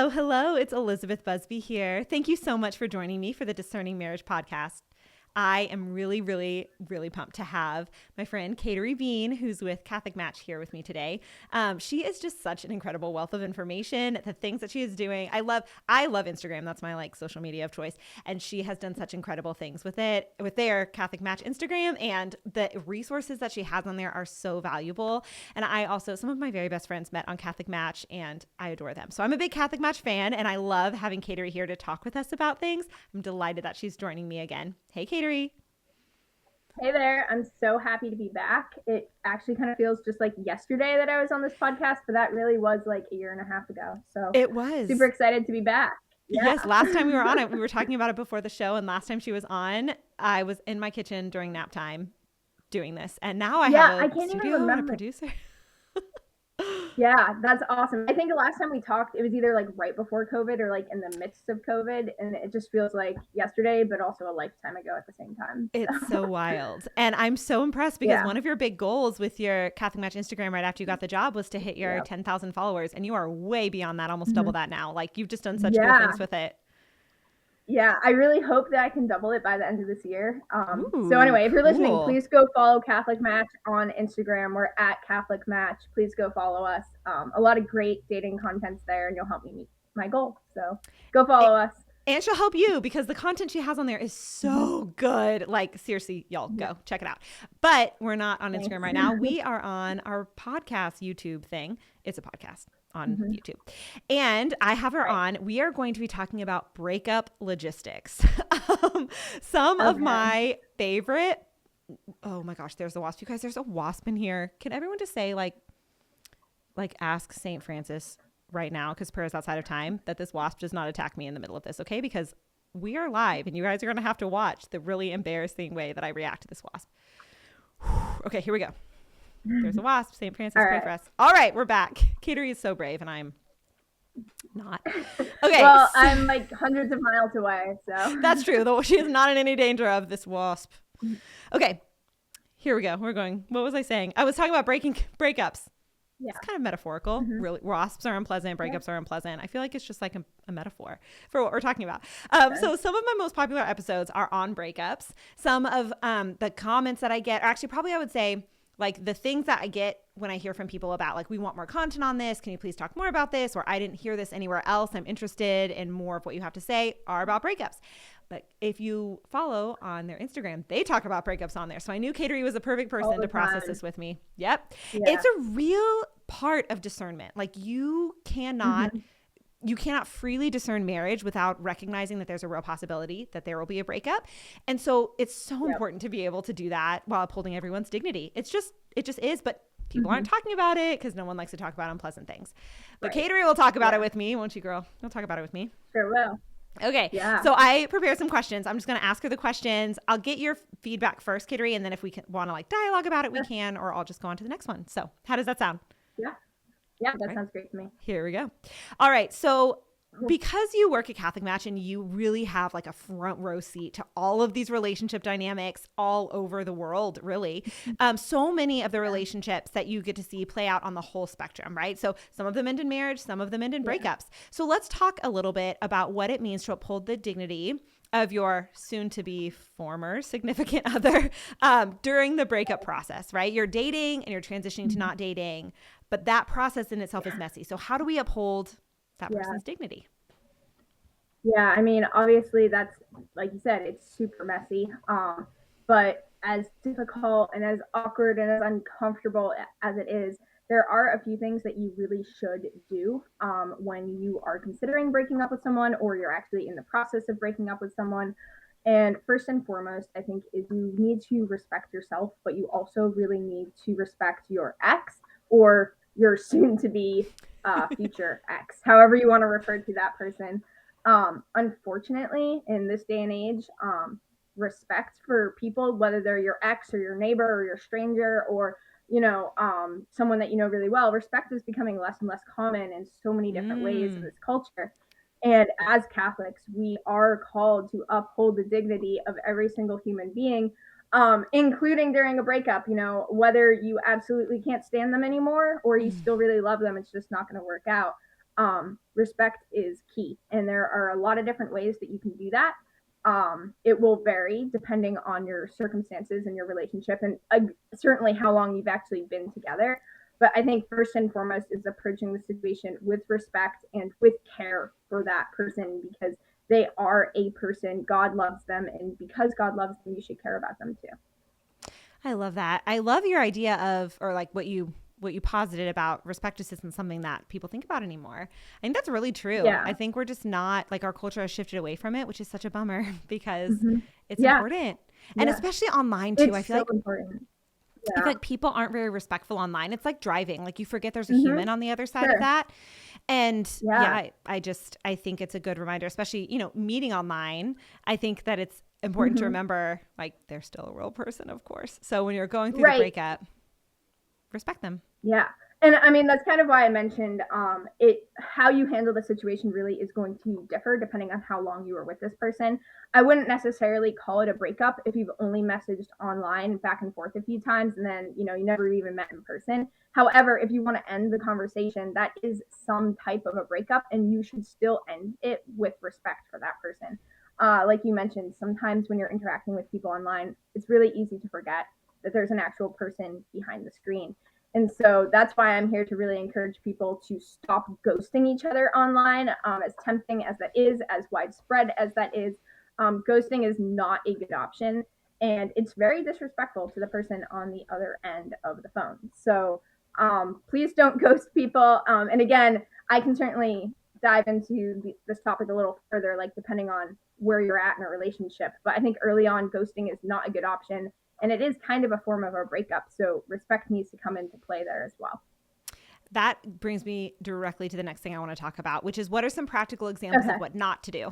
Hello, hello. It's Elizabeth Busby here. Thank you so much for joining me for the Discerning Marriage podcast. I am really, really, really pumped to have my friend Kateri Bean, who's with Catholic Match, here with me today. She is just such an incredible wealth of information. The things that she is doing, I love Instagram. That's my social media of choice, and she has done such incredible things with their Catholic Match Instagram, and the resources that she has on there are so valuable. And some of my very best friends met on Catholic Match, and I adore them. So I'm a big Catholic Match fan, and I love having Kateri here to talk with us about things. I'm delighted that she's joining me again. Hey, Kateri. Hey there. I'm so happy to be back. It actually kind of feels just like yesterday that I was on this podcast, but that really was like a year and a half ago. So It was super excited to be back. Yeah. Yes. Last time we were on it, we were talking about it before the show. And last time she was on, I was in my kitchen during nap time doing this. And now I have a studio and a producer. Yeah, that's awesome. I think the last time we talked, it was either like right before COVID or like in the midst of COVID. And it just feels like yesterday, but also a lifetime ago at the same time. It's so wild. And I'm so impressed because one of your big goals with your Catholic Match Instagram right after you got the job was to hit your 10,000 followers. And you are way beyond that, almost double that now. Like, you've just done such cool things with it. Yeah, I really hope that I can double it by the end of this year. So anyway, if you're listening, please go follow Catholic Match on Instagram. We're at Catholic Match. Please go follow us. A lot of great dating content's there, and you'll help me meet my goal. So go follow us. And she'll help you because the content she has on there is so good. Like, seriously, y'all go check it out. But we're not on Instagram right now. We are on our podcast YouTube thing. It's a podcast on YouTube. And I have her on. We are going to be talking about breakup logistics. Some of my favorite, oh my gosh, there's a wasp. You guys, there's a wasp in here. Can everyone just say like ask St. Francis right now, because prayer is outside of time, that this wasp does not attack me in the middle of this, okay? Because we are live and you guys are going to have to watch the really embarrassing way that I react to this wasp. Okay, here we go. There's a wasp. St. Francis, pray for us. All right, we're back. Kateri is so brave, and I'm not. Okay. Well, I'm like hundreds of miles away, so. That's true, though. She is not in any danger of this wasp. Okay, here we go. We're going. What was I saying? I was talking about breakups. Yeah. It's kind of metaphorical. Really, wasps are unpleasant. Breakups are unpleasant. I feel like it's just like a metaphor for what we're talking about. So some of my most popular episodes are on breakups. Some of the comments that I get, or actually probably I would say, like, the things that I get when I hear from people about, like, we want more content on this. Can you please talk more about this? Or I didn't hear this anywhere else. I'm interested in more of what you have to say, are about breakups. But if you follow on their Instagram, they talk about breakups on there. So I knew Kateri was the perfect person to process this with me. Yep. Yeah. It's a real part of discernment. Like, you cannot freely discern marriage without recognizing that there's a real possibility that there will be a breakup. And so it's so important to be able to do that while upholding everyone's dignity. It just is, but people aren't talking about it because no one likes to talk about unpleasant things. But Kateri will talk about it with me, won't you, girl? You'll talk about it with me. Sure will. Okay. Yeah. So I prepared some questions. I'm just going to ask her the questions. I'll get your feedback first, Kateri, and then if we want to dialogue about it, we can, or I'll just go on to the next one. So how does that sound? Yeah. Yeah, that sounds great to me. Here we go. All right. So because you work at Catholic Match and you really have like a front row seat to all of these relationship dynamics all over the world, really, so many of the relationships that you get to see play out on the whole spectrum, right? So some of them end in marriage, some of them end in breakups. So let's talk a little bit about what it means to uphold the dignity of your soon-to-be former significant other during the breakup process, right? You're dating and you're transitioning to not dating, but that process in itself is messy. So how do we uphold that person's dignity? Yeah, I mean, obviously that's, like you said, it's super messy. But as difficult and as awkward and as uncomfortable as it is, there are a few things that you really should do when you are considering breaking up with someone, or you're actually in the process of breaking up with someone. And first and foremost, I think, is you need to respect yourself, but you also really need to respect your ex or your soon-to-be future ex, however you want to refer to that person. Unfortunately, in this day and age, respect for people, whether they're your ex or your neighbor or your stranger or, someone that you know really well, respect is becoming less and less common in so many different ways in this culture. And as Catholics, we are called to uphold the dignity of every single human being, including during a breakup. Whether you absolutely can't stand them anymore or you still really love them, it's just not going to work out. respect is key. And there are a lot of different ways that you can do that. It will vary depending on your circumstances and your relationship, and certainly how long you've actually been together. But I think first and foremost is approaching the situation with respect and with care for that person, because they are a person. God loves them, and because God loves them, you should care about them too. I love that. I love your idea of, or like what you posited about respect just isn't something that people think about anymore. I think that's really true. Yeah. I think we're just not, like, our culture has shifted away from it, which is such a bummer because it's Yeah. important. And especially online too. It's I feel like important. I feel like people aren't very respectful online. It's like driving. Like, you forget there's a human on the other side of that. And I think it's a good reminder, especially, meeting online. I think that it's important to remember, like, they're still a real person, of course. So when you're going through the breakup, respect them. Yeah. And I mean, that's kind of why I mentioned how you handle the situation really is going to differ depending on how long you were with this person. I wouldn't necessarily call it a breakup if you've only messaged online back and forth a few times and then, you never even met in person. However, if you want to end the conversation, that is some type of a breakup, and you should still end it with respect for that person. Like you mentioned, sometimes when you're interacting with people online, it's really easy to forget that there's an actual person behind the screen. And so that's why I'm here to really encourage people to stop ghosting each other online. As tempting as that is, as widespread as that is, ghosting is not a good option. And it's very disrespectful to the person on the other end of the phone. So please don't ghost people. And again, I can certainly dive into this topic a little further, like depending on where you're at in a relationship. But I think early on, ghosting is not a good option. And it is kind of a form of a breakup. So respect needs to come into play there as well. That brings me directly to the next thing I want to talk about, which is what are some practical examples of what not to do?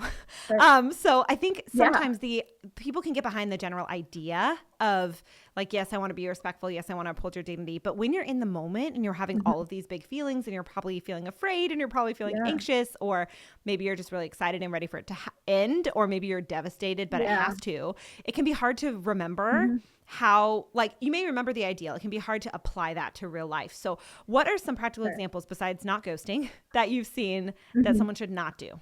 Sure. So I think sometimes the people can get behind the general idea of, like, yes, I want to be respectful. Yes, I want to uphold your dignity. But when you're in the moment and you're having all of these big feelings and you're probably feeling afraid and you're probably feeling anxious, or maybe you're just really excited and ready for it to end, or maybe you're devastated, but it has to, it can be hard to remember how, like, you may remember the ideal. It can be hard to apply that to real life. So what are some practical examples besides not ghosting that you've seen that someone should not do?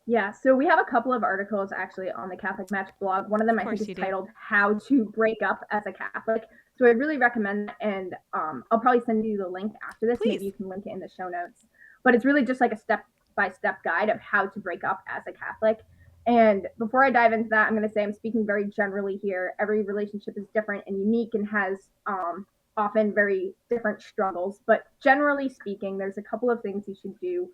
Yeah, so we have a couple of articles actually on the Catholic Match blog. One of them I think is titled How to Break Up as a Catholic. So I'd really recommend, and I'll probably send you the link after this. Please. Maybe you can link it in the show notes. But it's really just like a step-by-step guide of how to break up as a Catholic. And before I dive into that, I'm going to say I'm speaking very generally here. Every relationship is different and unique and has often very different struggles. But generally speaking, there's a couple of things you should do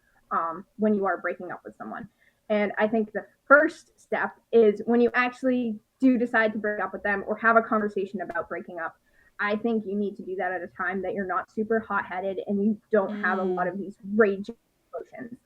when you are breaking up with someone. And I think the first step is when you actually do decide to break up with them or have a conversation about breaking up, I think you need to do that at a time that you're not super hot-headed and you don't have a lot of these raging emotions.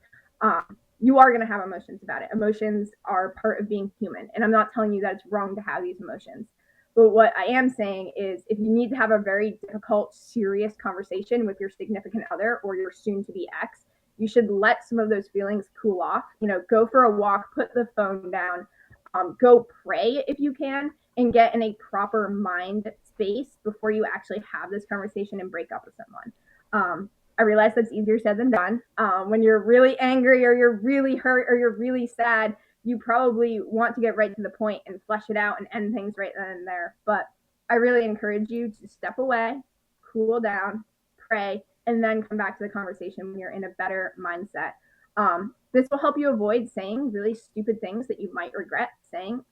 You are going to have emotions about it. Emotions are part of being human. And I'm not telling you that it's wrong to have these emotions. But what I am saying is if you need to have a very difficult, serious conversation with your significant other or your soon-to-be ex, you should let some of those feelings cool off. Go for a walk, put the phone down, go pray if you can, and get in a proper mind space before you actually have this conversation and break up with someone. I realize that's easier said than done. When you're really angry or you're really hurt or you're really sad, you probably want to get right to the point and flesh it out and end things right then and there. But I really encourage you to step away, cool down, pray, and then come back to the conversation when you're in a better mindset. This will help you avoid saying really stupid things that you might regret saying,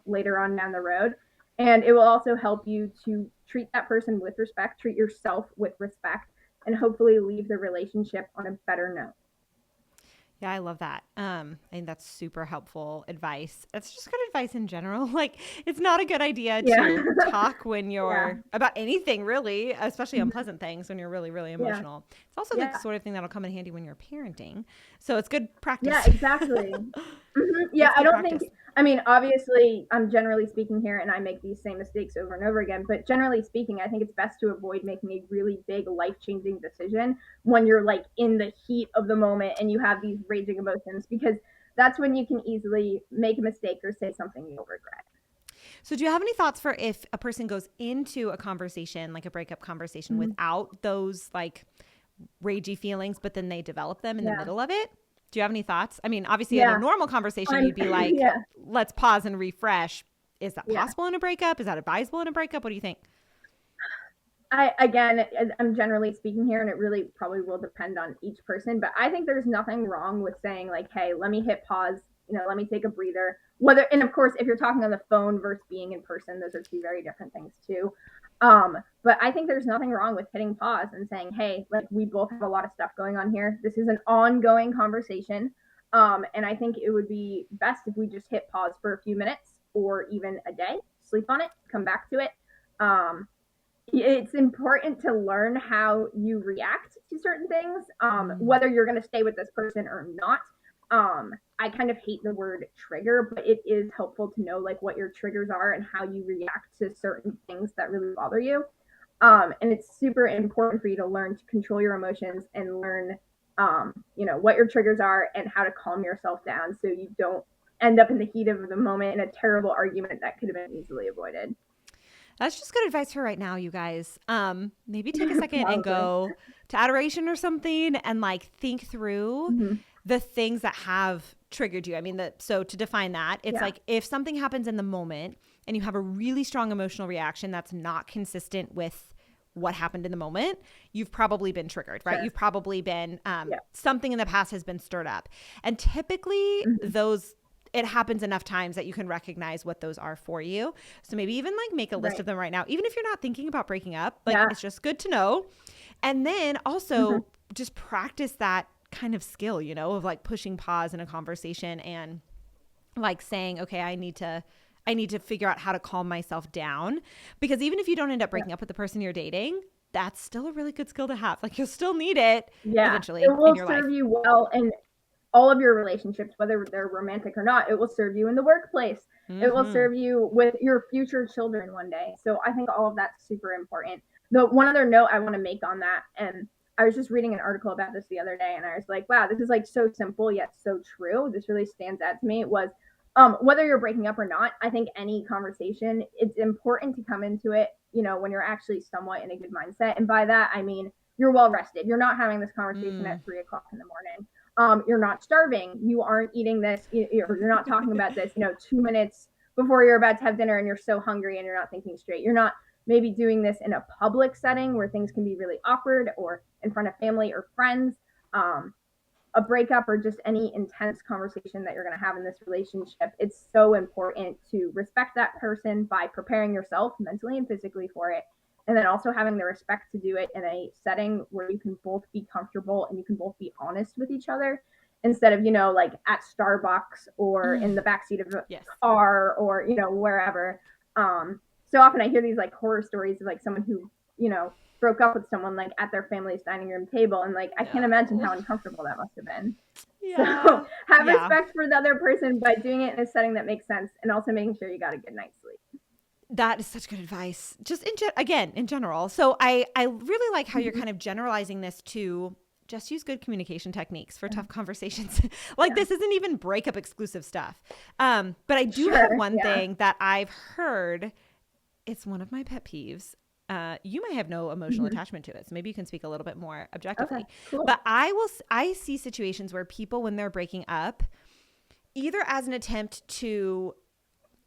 later on down the road. And it will also help you to treat that person with respect, treat yourself with respect, and hopefully leave the relationship on a better note. Yeah, I love that. I think that's super helpful advice. It's just good advice in general. Like, it's not a good idea to talk when you're about anything really, especially unpleasant things when you're really, really emotional. It's also the sort of thing that'll come in handy when you're parenting. So it's good practice. Yeah, exactly. Yeah, I don't think, obviously I'm generally speaking here and I make these same mistakes over and over again, but generally speaking, I think it's best to avoid making a really big life-changing decision when you're like in the heat of the moment and you have these raging emotions, because that's when you can easily make a mistake or say something you'll regret. So do you have any thoughts for if a person goes into a conversation, like a breakup conversation, without those like ragey feelings, but then they develop them in the middle of it. Do you have any thoughts? I mean, obviously in a normal conversation, you'd be like, let's pause and refresh. Is that possible in a breakup? Is that advisable in a breakup? What do you think? I'm generally speaking here, and it really probably will depend on each person, but I think there's nothing wrong with saying like, hey, let me hit pause, let me take a breather. And of course, if you're talking on the phone versus being in person, those are two very different things too. But I think there's nothing wrong with hitting pause and saying, hey, like, we both have a lot of stuff going on here. This is an ongoing conversation. And I think it would be best if we just hit pause for a few minutes or even a day, sleep on it, come back to it. It's important to learn how you react to certain things, whether you're going to stay with this person or not. I kind of hate the word trigger, but it is helpful to know like what your triggers are and how you react to certain things that really bother you. And it's super important for you to learn to control your emotions and learn, what your triggers are and how to calm yourself down so you don't end up in the heat of the moment in a terrible argument that could have been easily avoided. That's just good advice for right now, you guys. Maybe take a second and go to adoration or something and like think through the things that have triggered you. I mean, so to define that, it's like if something happens in the moment and you have a really strong emotional reaction that's not consistent with what happened in the moment, you've probably been triggered, right? Sure. You've probably been, something in the past has been stirred up. And typically it happens enough times that you can recognize what those are for you. So maybe even like make a list of them right now, even if you're not thinking about breaking up, like it's just good to know. And then also just practice that kind of skill, of like pushing pause in a conversation and like saying, okay, I need to figure out how to calm myself down, because even if you don't end up breaking up with the person you're dating, that's still a really good skill to have. Like you'll still need it eventually in your life. It will serve you well in all of your relationships, whether they're romantic or not. It will serve you in the workplace. It will serve you with your future children one day. So I think all of that's super important. The one other note I want to make on that, and I was just reading an article about this the other day, and I was like, wow, this is like so simple yet so true. This really stands out to me. It was whether you're breaking up or not, I think any conversation, it's important to come into it, when you're actually somewhat in a good mindset. And by that, I mean, you're well rested. You're not having this conversation at 3 o'clock in the morning. You're not starving. You aren't eating this. You're not talking about this, 2 minutes before you're about to have dinner and you're so hungry and you're not thinking straight. You're not maybe doing this in a public setting where things can be really awkward or in front of family or friends. A breakup or just any intense conversation that you're going to have in this relationship, it's so important to respect that person by preparing yourself mentally and physically for it. And then also having the respect to do it in a setting where you can both be comfortable and you can both be honest with each other, instead of, like at Starbucks or in the backseat of a car or, wherever. So often I hear these like horror stories of like someone who, broke up with someone like at their family's dining room table. And like, I can't imagine how uncomfortable that must have been. So have respect for the other person by doing it in a setting that makes sense, and also making sure you got a good night's sleep. That is such good advice. Just in general. So I really like how you're kind of generalizing this to just use good communication techniques for tough conversations. This isn't even breakup exclusive stuff. But I do have one thing that I've heard. It's one of my pet peeves. You may have no emotional attachment to it, so maybe you can speak a little bit more objectively. Okay, cool. But I see situations where people, when they're breaking up, either as an attempt to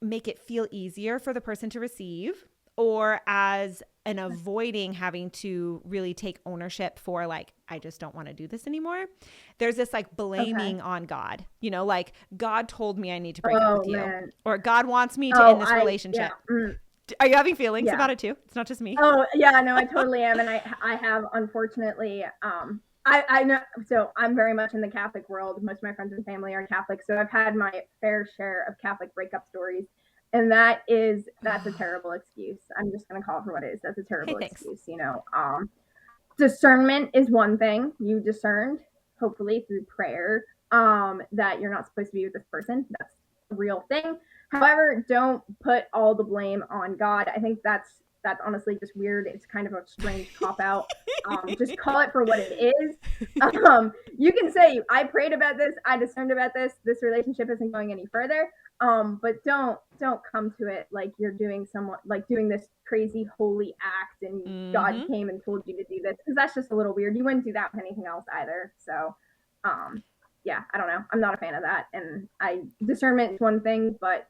make it feel easier for the person to receive, or as an avoiding having to really take ownership for like, I just don't want to do this anymore. There's this like blaming on God, like God told me I need to break up with you, or God wants me to end this relationship. Are you having feelings about it too? It's not just me. Oh yeah, no, I totally am. And I have, unfortunately, I know, so I'm very much in the Catholic world. Most of my friends and family are Catholic. So I've had my fair share of Catholic breakup stories. And that's a terrible excuse. I'm just going to call it for what it is. That's a terrible excuse, Discernment is one thing. You discerned, hopefully through prayer, that you're not supposed to be with this person. That's a real thing. However, don't put all the blame on God. I think that's honestly just weird. It's kind of a strange cop-out. Just call it for what it is. You can say, I prayed about this, I discerned about this relationship isn't going any further. But don't come to it like you're doing this crazy holy act and God came and told you to do this, because that's just a little weird. You wouldn't do that with anything else either. So yeah, I don't know. I'm not a fan of that. And discernment is one thing, but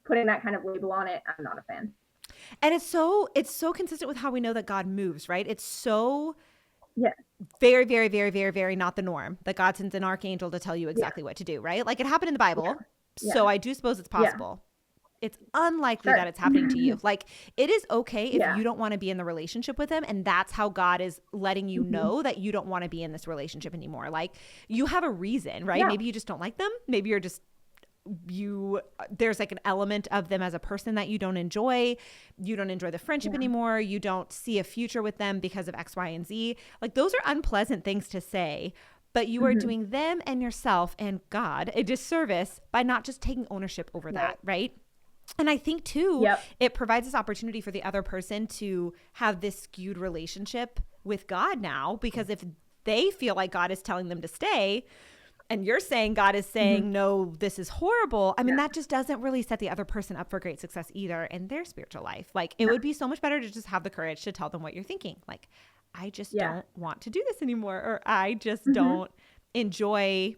putting that kind of label on it, I'm not a fan. And it's so consistent with how we know that God moves, right? It's so yeah. very, very, very, very, very not the norm that God sends an archangel to tell you exactly what to do, right? Like it happened in the Bible. Yeah. So I do suppose it's possible. Yeah. It's unlikely that it's happening to you. Like it is okay if you don't want to be in the relationship with him, and that's how God is letting you know that you don't want to be in this relationship anymore. Like you have a reason, right? Yeah. Maybe you just don't like them. Maybe you're just there's like an element of them as a person that you don't enjoy. You don't enjoy the friendship anymore. You don't see a future with them because of X, Y, and Z. Like those are unpleasant things to say, but you are doing them and yourself and God a disservice by not just taking ownership over that, right? And I think too, it provides this opportunity for the other person to have this skewed relationship with God now, because if they feel like God is telling them to stay, and you're saying God is saying, no, this is horrible. I mean, that just doesn't really set the other person up for great success either in their spiritual life. Like it would be so much better to just have the courage to tell them what you're thinking. Like, I just don't want to do this anymore. Or I just don't enjoy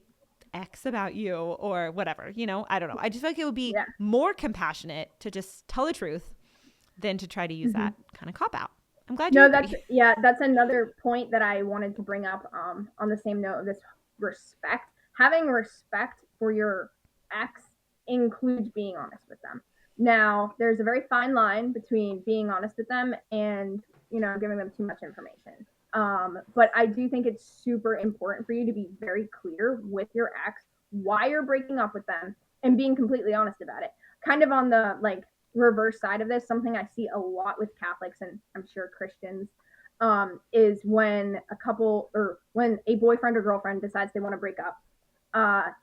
X about you or whatever, you know, I don't know. I just feel like it would be more compassionate to just tell the truth than to try to use that kind of cop out. I'm glad you agree. That's another point that I wanted to bring up on the same note of this respect. Having respect for your ex includes being honest with them. Now, there's a very fine line between being honest with them and, you know, giving them too much information. But I do think it's super important for you to be very clear with your ex why you're breaking up with them and being completely honest about it. Kind of on the like reverse side of this, something I see a lot with Catholics and I'm sure Christians, is when a couple or when a boyfriend or girlfriend decides they want to break up,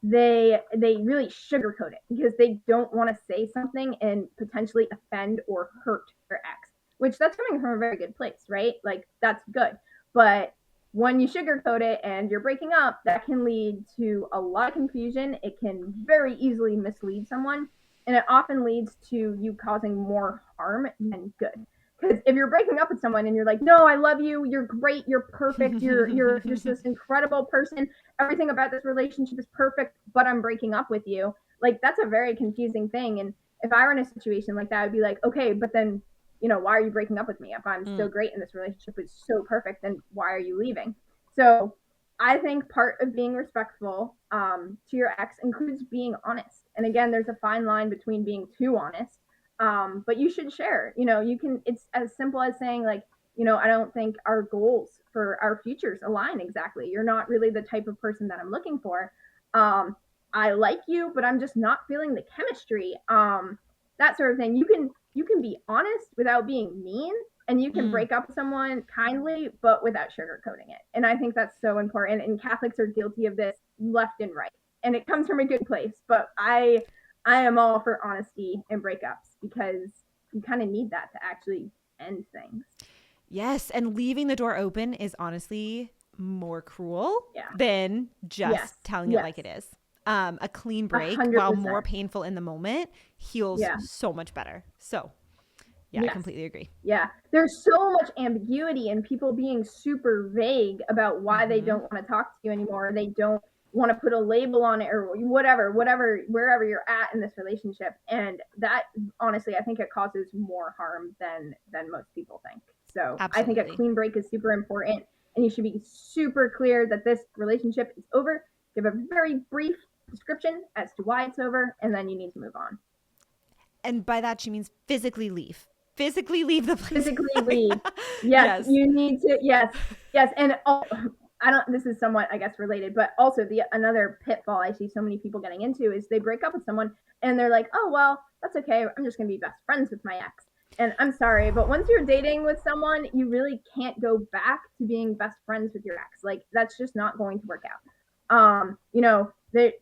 they really sugarcoat it because they don't want to say something and potentially offend or hurt their ex, which that's coming from a very good place, right? Like that's good. But when you sugarcoat it and you're breaking up, that can lead to a lot of confusion. It can very easily mislead someone, and it often leads to you causing more harm than good. Because if you're breaking up with someone and you're like, no, I love you, you're great, you're perfect, you're just this incredible person, everything about this relationship is perfect, but I'm breaking up with you, like that's a very confusing thing. And if I were in a situation like that, I'd be like, okay, but then, you know, why are you breaking up with me? If I'm so great and this relationship is so perfect, then why are you leaving? So I think part of being respectful to your ex includes being honest. And again, there's a fine line between being too honest, but you should share. You know, you can. It's as simple as saying like, you know, I don't think our goals for our futures align exactly. You're not really the type of person that I'm looking for. I like you, but I'm just not feeling the chemistry. That sort of thing. You can be honest without being mean, and you can break up with someone kindly, but without sugarcoating it. And I think that's so important. And Catholics are guilty of this left and right. And it comes from a good place. But I am all for honesty and breakups because you kind of need that to actually end things. Yes. And leaving the door open is honestly more cruel than just telling it like it is. A clean break, 100%. While more painful in the moment, heals so much better. So I completely agree. Yeah. There's so much ambiguity and people being super vague about why they don't want to talk to you anymore. They don't want to put a label on it or whatever, wherever you're at in this relationship. And that, honestly, I think it causes more harm than most people think. So absolutely. I think a clean break is super important, and you should be super clear that this relationship is over. Give a very brief description as to why it's over, and then you need to move on. And by that, she means physically leave. Physically leave the place. Physically leave. Yes, you need to. Yes. And this is somewhat, I guess, related, but also another pitfall I see so many people getting into is they break up with someone and they're like, oh, well, that's okay. I'm just going to be best friends with my ex. And I'm sorry, but once you're dating with someone, you really can't go back to being best friends with your ex. Like, that's just not going to work out. You know, the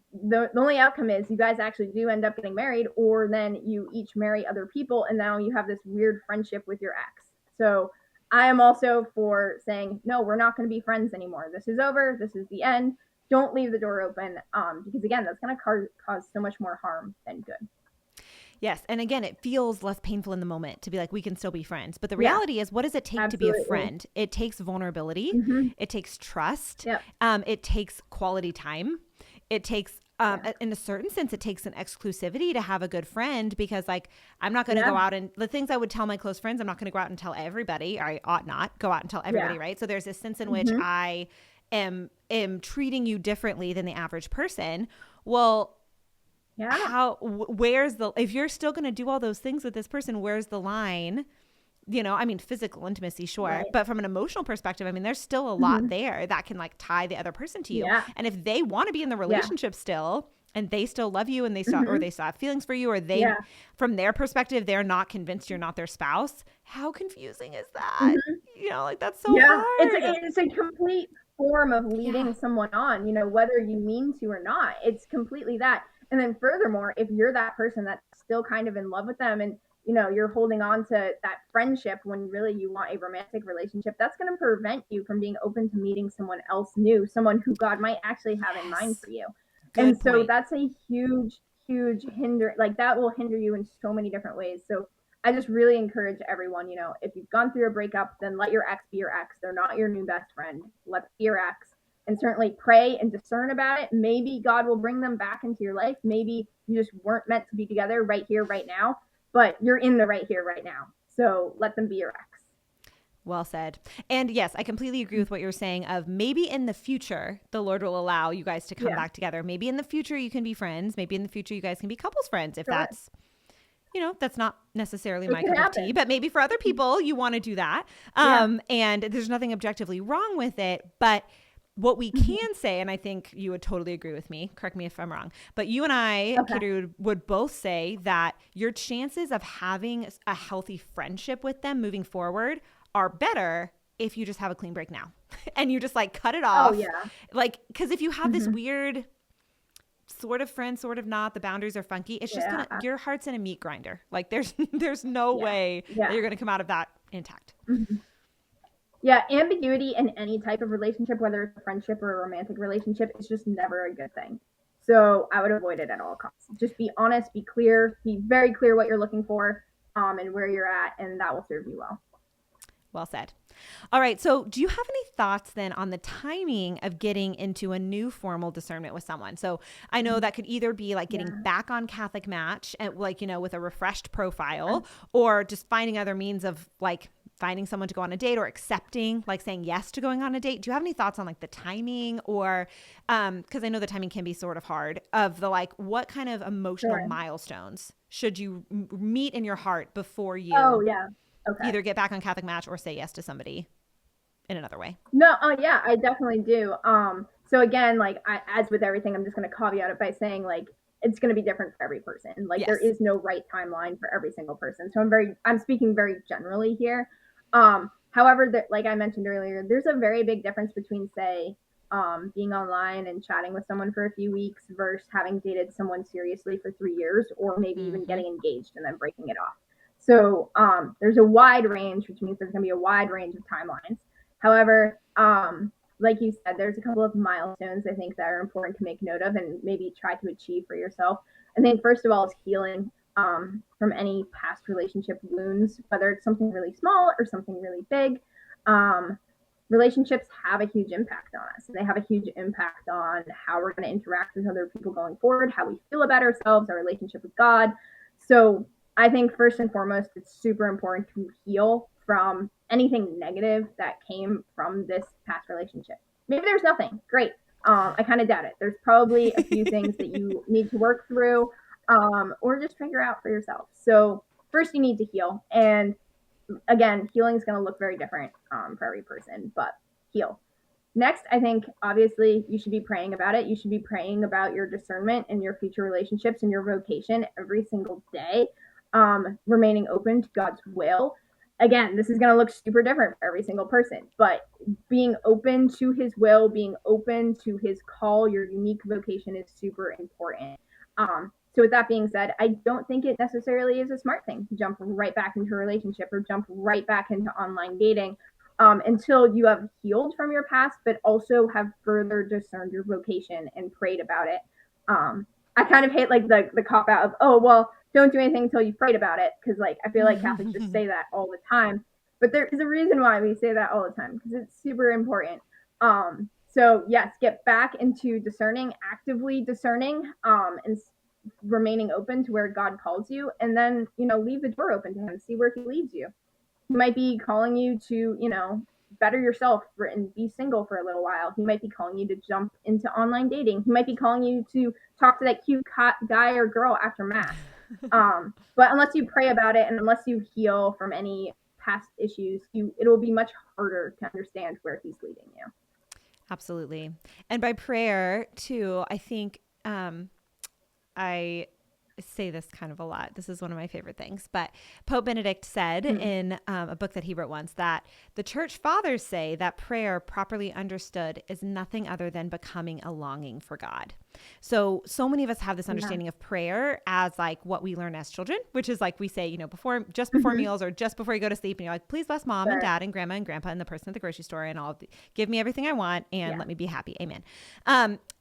only outcome is you guys actually do end up getting married, or then you each marry other people, and now you have this weird friendship with your ex. So I am also for saying, no, we're not going to be friends anymore. This is over. This is the end. Don't leave the door open, because again, that's going to cause so much more harm than good. Yes. And again, it feels less painful in the moment to be like, we can still be friends. But the reality is, what does it take to be a friend? It takes vulnerability. It takes trust. It takes quality time. It takes, in a certain sense, it takes an exclusivity to have a good friend, because like, I'm not going to go out and the things I would tell my close friends, I'm not going to go out and tell everybody, or I ought not go out and tell everybody. Right. So there's this sense in which I am treating you differently than the average person. Well, where's if you're still going to do all those things with this person, where's the line? I mean, physical intimacy, sure. But from an emotional perspective, I mean, there's still a lot there that can like tie the other person to you. And if they want to be in the relationship still, and they still love you, and they still, or they still have feelings for you, or they, from their perspective, they're not convinced you're not their spouse. How confusing is that? Like that's so hard. It's a complete form of leading someone on, whether you mean to or not. It's completely that. And then furthermore, if you're that person that's still kind of in love with them, and you're holding on to that friendship when really you want a romantic relationship, that's going to prevent you from being open to meeting someone else new, someone who God might actually have in mind for you. Good point. So that's a huge hinder, like that will hinder you in so many different ways. So I just really encourage everyone, if you've gone through a breakup, then let your ex be your ex. They're not your new best friend. Let them be your ex. And certainly pray and discern about it. Maybe God will bring them back into your life. Maybe you just weren't meant to be together right here, right now, but you're in the right here, right now. So let them be your ex. Well said. And yes, I completely agree with what you're saying of maybe in the future, the Lord will allow you guys to come back together. Maybe in the future you can be friends. Maybe in the future you guys can be couples friends if that's, that's not necessarily my cup of tea, but maybe for other people you want to do that. And there's nothing objectively wrong with it, but what we can say, and I think you would totally agree with me, correct me if I'm wrong, but you and I, Kateri, would both say that your chances of having a healthy friendship with them moving forward are better if you just have a clean break now and you just like cut it off. Like, because if you have this weird sort of friend, sort of not, the boundaries are funky, it's just your heart's in a meat grinder. Like there's no way that you're going to come out of that intact. Ambiguity in any type of relationship, whether it's a friendship or a romantic relationship, is just never a good thing. So I would avoid it at all costs. Just be honest, be clear, be very clear what you're looking for, and where you're at, and that will serve you well. Well said. All right. So do you have any thoughts then on the timing of getting into a new formal discernment with someone? So I know that could either be like getting back on Catholic Match and like, with a refreshed profile, or just finding other means of like finding someone to go on a date, or accepting, like saying yes to going on a date. Do you have any thoughts on like the timing, or, cause I know the timing can be sort of hard, of the, like, what kind of emotional milestones should you meet in your heart before you either get back on Catholic Match or say yes to somebody in another way? No. I definitely do. So again, like as with everything, I'm just going to caveat it by saying like, it's going to be different for every person. Like there is no right timeline for every single person. So I'm speaking very generally here. However, like I mentioned earlier, there's a very big difference between, say, being online and chatting with someone for a few weeks versus having dated someone seriously for 3 years, or maybe even getting engaged and then breaking it off. So there's a wide range, which means there's going to be a wide range of timelines. However, like you said, there's a couple of milestones I think that are important to make note of and maybe try to achieve for yourself. I think first of all is healing from any past relationship wounds, whether it's something really small or something really big. Relationships have a huge impact on us, and they have a huge impact on how we're going to interact with other people going forward, how we feel about ourselves, our relationship with God. So I think first and foremost, it's super important to heal from anything negative that came from this past relationship. Maybe there's nothing. Great. I kind of doubt it. There's probably a few things that you need to work through, or just figure out for yourself. So first you need to heal. And again, healing is going to look very different for every person, but heal. Next, I think obviously you should be praying about it. You should be praying about your discernment and your future relationships and your vocation every single day, remaining open to God's will. Again, this is going to look super different for every single person, but being open to his will, being open to his call, your unique vocation is super important. So with that being said, I don't think it necessarily is a smart thing to jump right back into a relationship or jump right back into online dating until you have healed from your past, but also have further discerned your vocation and prayed about it. I kind of hate like the cop out of, oh, well, don't do anything until you've prayed about it. Because like I feel like Catholics just say that all the time, but there is a reason why we say that all the time, because it's super important. So yes, get back into discerning, actively discerning, and remaining open to where God calls you, and then leave the door open to Him, see where He leads you. He might be calling you to better yourself and be single for a little while. He might be calling you to jump into online dating. He might be calling you to talk to that cute guy or girl after mass. But unless you pray about it and unless you heal from any past issues, it'll be much harder to understand where He's leading you. Absolutely. And by prayer too, I think I say this kind of a lot. This is one of my favorite things, but Pope Benedict said in a book that he wrote once that the church fathers say that prayer properly understood is nothing other than becoming a longing for God. So many of us have this understanding of prayer as like what we learn as children, which is like we say, just before meals or just before you go to sleep, and you're like, please bless mom and dad and grandma and grandpa and the person at the grocery store, and give me everything I want and let me be happy. Amen.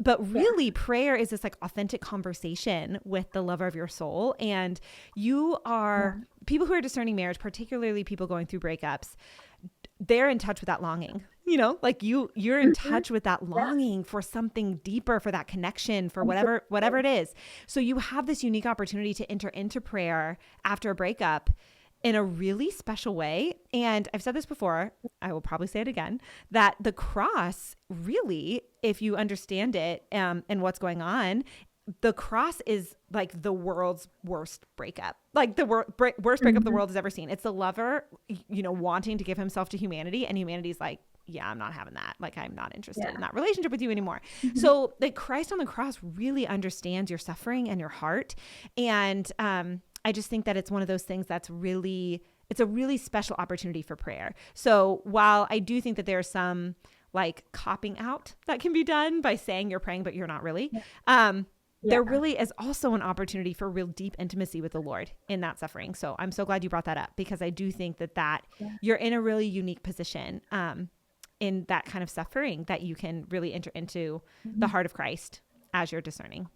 But really prayer is this like authentic conversation with the lover of your soul. And you are people who are discerning marriage, particularly people going through breakups, they're in touch with that longing, like you're in touch with that longing for something deeper, for that connection, for whatever it is. So you have this unique opportunity to enter into prayer after a breakup in a really special way. And I've said this before, I will probably say it again, that the cross really, if you understand it and what's going on, the cross is like the world's worst breakup, like the worst breakup the world has ever seen. It's the lover, wanting to give himself to humanity, and humanity's like, yeah, I'm not having that. Like, I'm not interested in that relationship with you anymore. So like Christ on the cross really understands your suffering and your heart. And I just think that it's one of those things that's it's a really special opportunity for prayer. So while I do think that there's some like copping out that can be done by saying you're praying, but you're not really, there really is also an opportunity for real deep intimacy with the Lord in that suffering. So I'm so glad you brought that up, because I do think that you're in a really unique position in that kind of suffering, that you can really enter into the heart of Christ as you're discerning.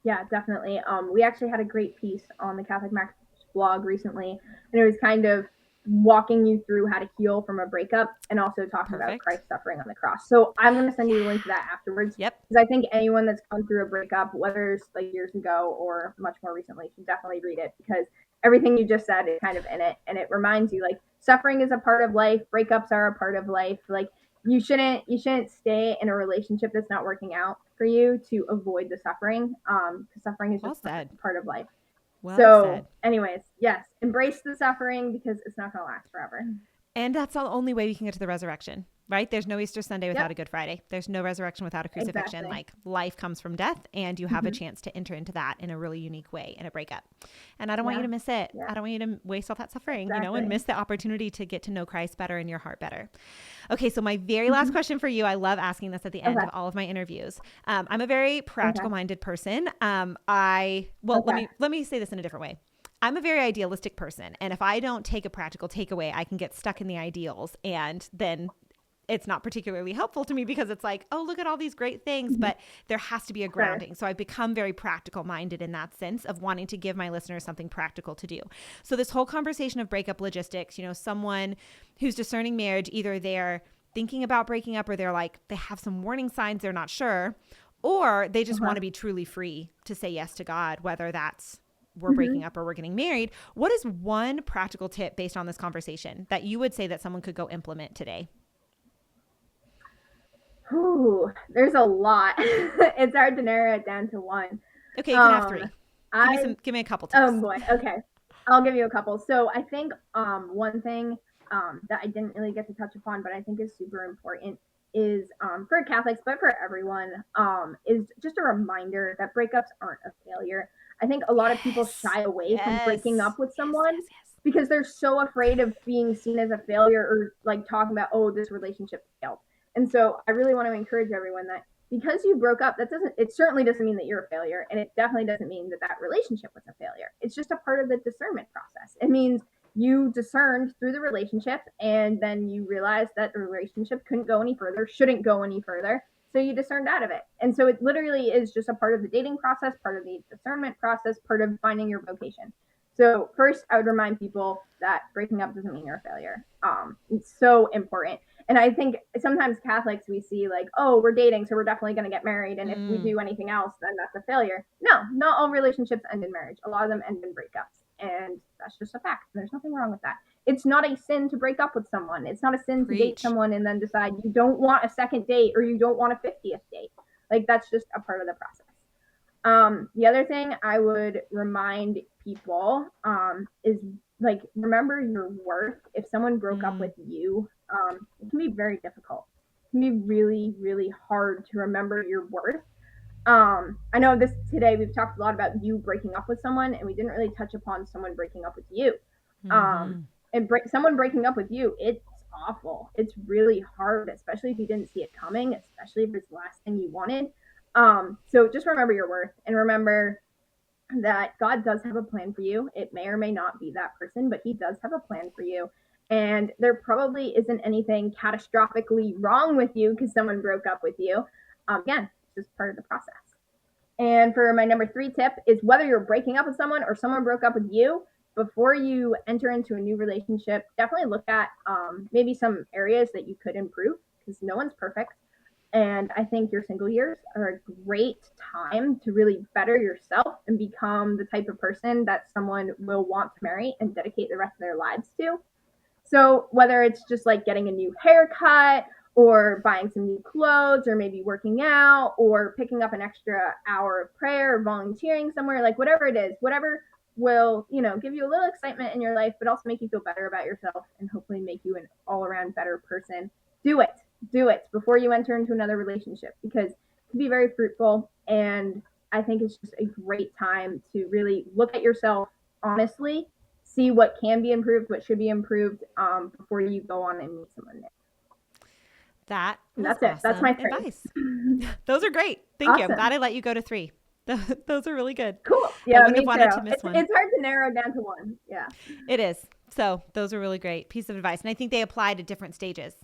Yeah, definitely. We actually had a great piece on the Catholic Max blog recently, and it was kind of walking you through how to heal from a breakup, and also talking about Christ's suffering on the cross. So I'm going to send you the link to that afterwards. Yep. Because I think anyone that's gone through a breakup, whether it's like years ago or much more recently, should definitely read it, because everything you just said is kind of in it, and it reminds you like suffering is a part of life. Breakups are a part of life. Like you shouldn't stay in a relationship that's not working out for you to avoid the suffering. Because suffering is just part of life. Well, anyways, yes, embrace the suffering, because it's not going to last forever. And that's the only way we can get to the resurrection, right? There's no Easter Sunday without a Good Friday. There's no resurrection without a crucifixion. Exactly. Like life comes from death, and you have a chance to enter into that in a really unique way in a breakup. And I don't want you to miss it. I don't want you to waste all that suffering, and miss the opportunity to get to know Christ better and your heart better. Okay. So my very last question for you, I love asking this at the end of all of my interviews. I'm a very practical minded person. Let me say this in a different way. I'm a very idealistic person. And if I don't take a practical takeaway, I can get stuck in the ideals. And then it's not particularly helpful to me, because it's like, oh, look at all these great things, but there has to be a grounding. So I've become very practical minded in that sense of wanting to give my listeners something practical to do. So this whole conversation of breakup logistics, someone who's discerning marriage, either they're thinking about breaking up, or they're like, they have some warning signs, they're not sure, or they just want to be truly free to say yes to God, whether that's we're breaking up or we're getting married. What is one practical tip based on this conversation that you would say that someone could go implement today? Ooh, there's a lot. It's hard to narrow it down to one. Okay, you can have three. Give me a couple tips. Oh boy. Okay. I'll give you a couple. So I think one thing that I didn't really get to touch upon, but I think is super important, is for Catholics, but for everyone, is just a reminder that breakups aren't a failure. I think a lot of people shy away from breaking up with someone because they're so afraid of being seen as a failure, or like talking about, oh, this relationship failed. And so I really want to encourage everyone that because you broke up, it certainly doesn't mean that you're a failure. And it definitely doesn't mean that relationship was a failure. It's just a part of the discernment process. It means you discerned through the relationship, and then you realized that the relationship couldn't go any further, shouldn't go any further. So you discerned out of it. And so it literally is just a part of the dating process, part of the discernment process, part of finding your vocation. So first, I would remind people that breaking up doesn't mean you're a failure. It's so important. And I think sometimes Catholics, we see like, oh, we're dating, so we're definitely going to get married. And if we do anything else, then that's a failure. No, not all relationships end in marriage. A lot of them end in breakups. And that's just a fact. There's nothing wrong with that. It's not a sin to break up with someone. It's not a sin to date someone and then decide you don't want a second date or you don't want a 50th date. Like, that's just a part of the process. The other thing I would remind people is like, remember your worth. If someone broke up with you, it can be very difficult. It can be really, really hard to remember your worth. I know this today we've talked a lot about you breaking up with someone, and we didn't really touch upon someone breaking up with you. Someone breaking up with you, it's awful. It's really hard, especially if you didn't see it coming, especially if it's the last thing you wanted. So just remember your worth, and remember that God does have a plan for you. It may or may not be that person, but he does have a plan for you. And there probably isn't anything catastrophically wrong with you because someone broke up with you. Again, it's just part of the process. And for my number 3 tip is, whether you're breaking up with someone or someone broke up with you, before you enter into a new relationship, definitely look at maybe some areas that you could improve, because no one's perfect. And I think your single years are a great time to really better yourself and become the type of person that someone will want to marry and dedicate the rest of their lives to. So whether it's just like getting a new haircut or buying some new clothes, or maybe working out, or picking up an extra hour of prayer, or volunteering somewhere, like whatever it is, whatever will, give you a little excitement in your life, but also make you feel better about yourself and hopefully make you an all-around better person. Do it before you enter into another relationship, because it can be very fruitful. And I think it's just a great time to really look at yourself honestly, see what can be improved, what should be improved, before you go on and meet someone new. That's awesome. It. That's my advice. Those are great. Thank you. I'm glad I let you go to 3. Those are really good. Cool. Yeah, I wouldn't have wanted to miss one. It's hard to narrow down to one. Yeah. It is. So those are really great piece of advice. And I think they apply to different stages,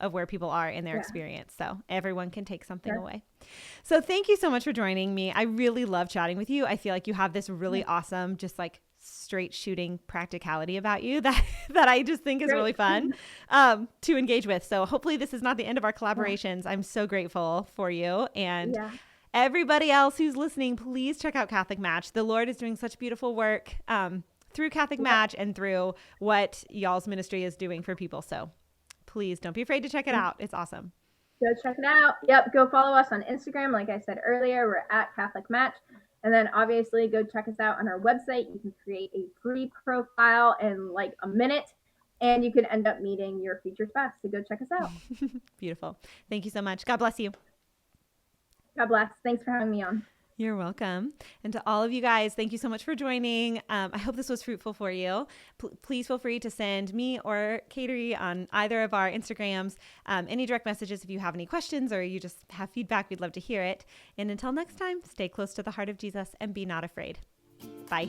of where people are in their experience. So everyone can take something away. So thank you so much for joining me. I really love chatting with you. I feel like you have this really awesome, just like straight shooting practicality about you that I just think is really fun to engage with. So hopefully this is not the end of our collaborations. I'm so grateful for you. And everybody else who's listening, please check out Catholic Match. The Lord is doing such beautiful work through Catholic Match and through what y'all's ministry is doing for people. So please don't be afraid to check it out. It's awesome. Go check it out. Yep. Go follow us on Instagram. Like I said earlier, we're at Catholic Match. And then obviously go check us out on our website. You can create a free profile in like a minute, and you could end up meeting your future spouse. So go check us out. Beautiful. Thank you so much. God bless you. God bless. Thanks for having me on. You're welcome. And to all of you guys, thank you so much for joining. I hope this was fruitful for you. Please feel free to send me or Kateri on either of our Instagrams any direct messages if you have any questions or you just have feedback. We'd love to hear it. And until next time, stay close to the heart of Jesus and be not afraid. Bye.